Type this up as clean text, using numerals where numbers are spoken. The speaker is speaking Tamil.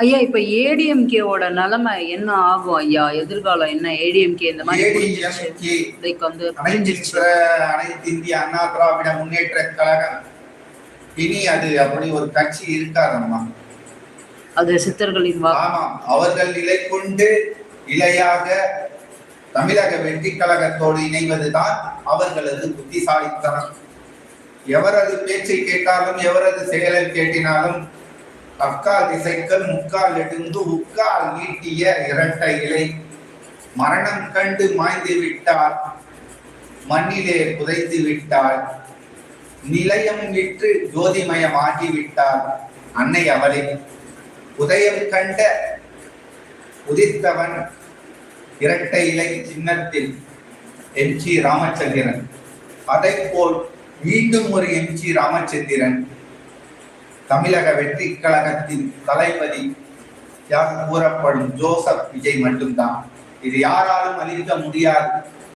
ஐயா, இப்ப ஏடிஎம்கேவோட நிலைமை என்ன ஆகும் ஐயா? எதிர்காலம் என்ன? ஏடிஎம்கே இந்த மாதிரி முடிஞ்சிருச்சு, லைக் வந்து முடிஞ்சிருச்சு. அனைத்து இந்திய அண்ணா திராவிட முன்னேற்ற கழகம் இனி அது அப்படி ஒரு கட்சி இருக்காதம்மா. அது சித்தர்களின் ஆமா, அவர்கள் நிலை கொண்டு இலையாக தமிழக வெற்றி கழகத்தோடு இணைவதுதான் அவர்களது புத்திசாலித்தனம். எவரது பேச்சை கேட்டாலும் எவரது செயலை கேட்டினாலும் அக்கால் திசைக்கள் முக்கால் எடுந்து உக்கால் நீட்டிய இரட்டை இலை மரணம் கண்டு மாய்ந்து விட்டால் மண்ணிலே புதைத்து விட்டால் நிலையம் விற்று ஜோதிமயம் ஆகிவிட்டால் அன்னை அவளை உதயம் கண்ட உதித்தவன் இரட்டை இலை சின்னத்தில் எம்.ஜி. ராமச்சந்திரன். அதை போல் மீண்டும் ஒரு எம்.ஜி. ராமச்சந்திரன் தமிழக வெற்றி கழகத்தின் தளபதியாக கூறப்படும் ஜோசப் விஜய் மட்டும்தான். இது யாராலும் அழிக்க முடியாது.